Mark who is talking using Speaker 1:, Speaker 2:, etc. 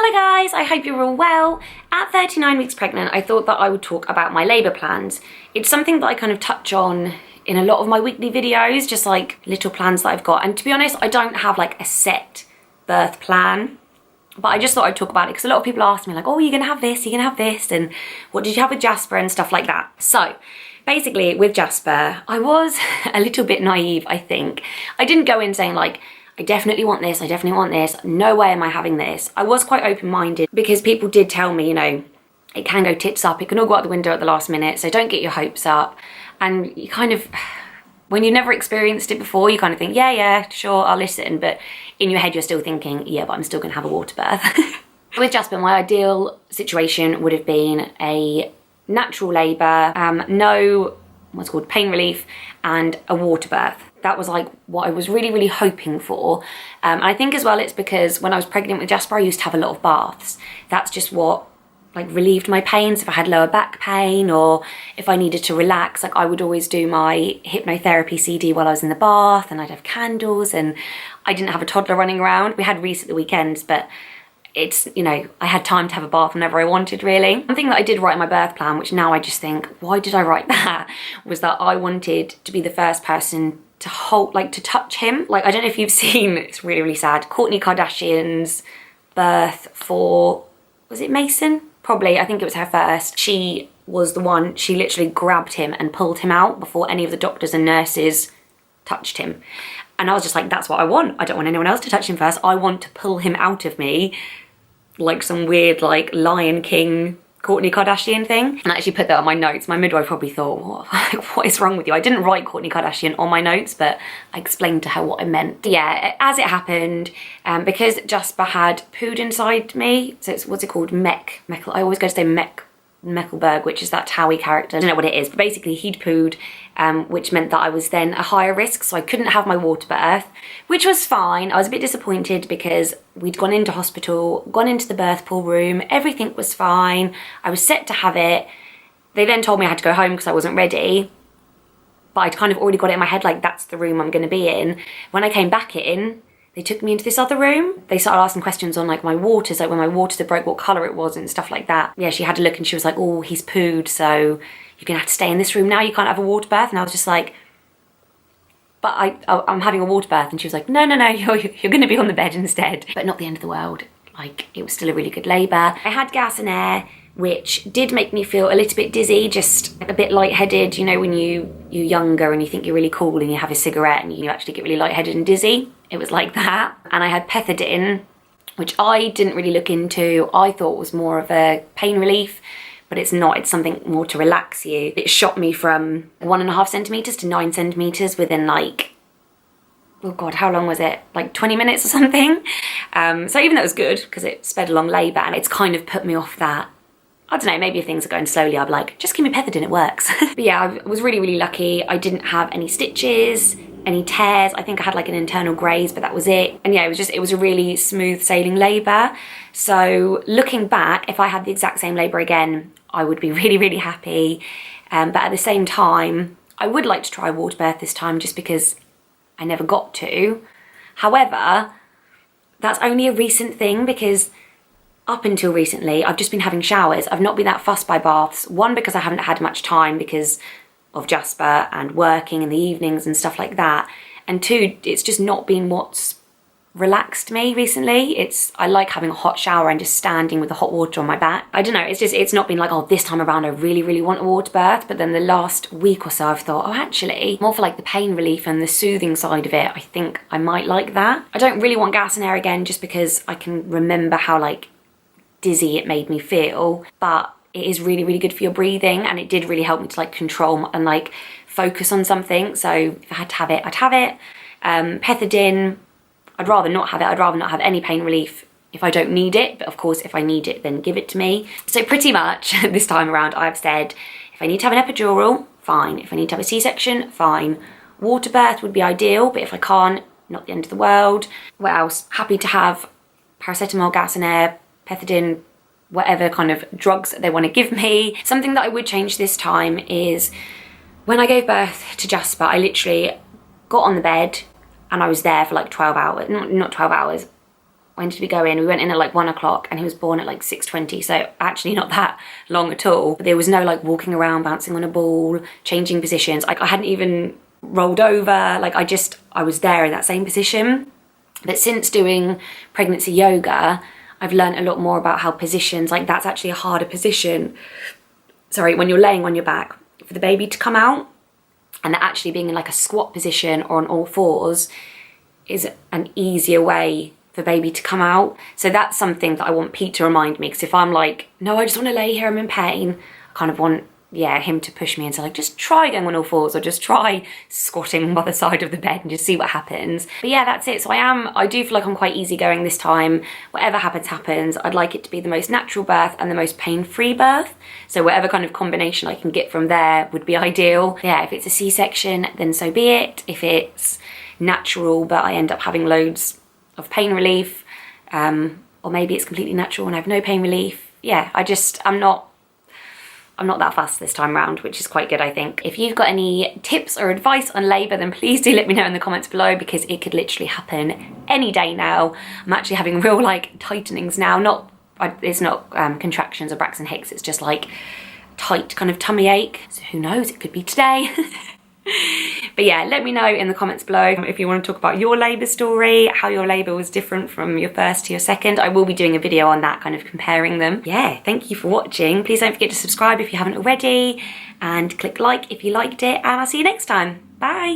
Speaker 1: Hello guys, I hope you're all well. At 39 weeks pregnant, I thought that I would talk about my labour plans. It's something that I kind of touch on in a lot of my weekly videos, just like little plans that I've got. And to be honest, I don't have like a set birth plan, but I just thought I'd talk about it because a lot of people ask me like, oh, you're gonna have this, you're gonna have this, and what did you have with Jasper and stuff like that. So basically with Jasper, I was a little bit naive, I think. I didn't go in saying like, I definitely want this, I definitely want this, no way am I having this. I was quite open-minded because people did tell me, you know, it can go tits up, it can all go out the window at the last minute, so don't get your hopes up. And you kind of, when you've never experienced it before, you kind of think, yeah, sure, I'll listen, but in your head you're still thinking, yeah, but I'm still gonna have a water birth. With Jasper, my ideal situation would have been a natural labour, no, what's called pain relief, and a water birth. That was like what I was really hoping for. And I think as well it's because when I was pregnant with Jasper, I used to have a lot of baths. That's just what like relieved my pains. If I had lower back pain or if I needed to relax, like I would always do my hypnotherapy CD while I was in the bath, and I'd have candles, and I didn't have a toddler running around. We had Reese at the weekends, but it's, you know, I had time to have a bath whenever I wanted, really. One thing that I did write in my birth plan, which now I just think, why did I write that? Was that I wanted to be the first person to hold, like to touch him. Like, I don't know if you've seen, it's really sad, Kourtney Kardashian's birth for, was it Mason? Probably, I think it was her first. She was the one, she literally grabbed him and pulled him out before any of the doctors and nurses touched him. And I was just like, that's what I want. I don't want anyone else to touch him first. I want to pull him out of me like some weird like Lion King Kourtney Kardashian thing. And I actually put that on my notes. My midwife probably thought, what is wrong with you? I didn't write Kourtney Kardashian on my notes, but I explained to her what I meant. Yeah, as it happened, because Jasper had pooed inside me, so it's, what's it called? I always go to say Mecklenburg, which is that Towie character. I don't know what it is, but basically he'd pooed, which meant that I was then a higher risk, so I couldn't have my water birth, which was fine. I was a bit disappointed because we'd gone into hospital, gone into the birth pool room, everything was fine. I was set to have it. They then told me I had to go home because I wasn't ready, but I'd kind of already got it in my head, like that's the room I'm gonna be in. When I came back in, they took me into this other room. They started asking questions on like my waters, like when my waters had broke, what colour it was and stuff like that. Yeah, she had a look and she was like, oh, he's pooed, so you're gonna have to stay in this room now, you can't have a water birth. And I was just like, but I'm having a water birth. And she was like, no, you're gonna be on the bed instead. But not the end of the world. Like, it was still a really good labour. I had gas and air, which did make me feel a little bit dizzy, just a bit lightheaded. You know, when you're younger and you think you're really cool and you have a cigarette and you actually get really lightheaded and dizzy. It was like that. And I had pethidine, which I didn't really look into. I thought was more of a pain relief, but it's not. It's something more to relax you. It shot me from 1.5 centimetres to 9 centimetres within like, oh God, how long was it? Like 20 minutes or something. So even though it was good because it sped along labour, and it's kind of put me off that. I don't know, maybe if things are going slowly, I'll be like, just give me pethidine, it works. But yeah, I was really lucky. I didn't have any stitches, any tears. I think I had like an internal graze, but that was it. And yeah, it was a really smooth sailing labour. So looking back, if I had the exact same labour again, I would be really happy. But at the same time, I would like to try a water birth this time just because I never got to. However, that's only a recent thing because up until recently, I've just been having showers. I've not been that fussed by baths. One, because I haven't had much time because of Jasper and working in the evenings and stuff like that. And two, it's just not been what's relaxed me recently. I like having a hot shower and just standing with the hot water on my back. I don't know, it's not been like, oh, this time around I really want a water birth. But then the last week or so I've thought, oh, actually, more for like the pain relief and the soothing side of it, I think I might like that. I don't really want gas and air again just because I can remember how like dizzy it made me feel, but it is really good for your breathing, and it did really help me to like control and like focus on something. So if I had to have it, I'd have it. Pethidine, I'd rather not have it. I'd rather not have any pain relief if I don't need it, but of course if I need it, then give it to me. So pretty much this time around I've said, if I need to have an epidural, fine. If I need to have a C-section, fine. Water birth would be ideal, but if I can't, not the end of the world. What else? Happy to have paracetamol, gas and air, pethidine, whatever kind of drugs they want to give me. Something that I would change this time is when I gave birth to Jasper, I literally got on the bed and I was there for like 12 hours, not 12 hours, when did we go in? We went in at like 1 o'clock and he was born at like 6:20, so actually not that long at all. But there was no like walking around, bouncing on a ball, changing positions. Like I hadn't even rolled over, like I was there in that same position. But since doing pregnancy yoga, I've learned a lot more about how positions, like that's actually a harder position, sorry, when you're laying on your back for the baby to come out, and that actually being in like a squat position or on all fours is an easier way for baby to come out. So that's something that I want Pete to remind me, because if I'm like, no, I just want to lay here, I'm in pain, I kind of want, yeah, him to push me and say like, just try going on all fours, or just try squatting by the side of the bed and just see what happens. But yeah, that's it. So I do feel like I'm quite easygoing this time. Whatever happens, happens. I'd like it to be the most natural birth and the most pain-free birth. So whatever kind of combination I can get from there would be ideal. Yeah, if it's a C-section, then so be it. If it's natural, but I end up having loads of pain relief, or maybe it's completely natural and I have no pain relief. Yeah, I'm not that fussed this time around, which is quite good, I think. If you've got any tips or advice on labour, then please do let me know in the comments below, because it could literally happen any day now. I'm actually having real like tightenings now. It's not contractions or Braxton Hicks, it's just like tight kind of tummy ache. So who knows, it could be today. But yeah, let me know in the comments below if you want to talk about your labour story, how your labour was different from your first to your second. I will be doing a video on that, kind of comparing them. Yeah, thank you for watching. Please don't forget to subscribe if you haven't already, and click like if you liked it, and I'll see you next time. Bye.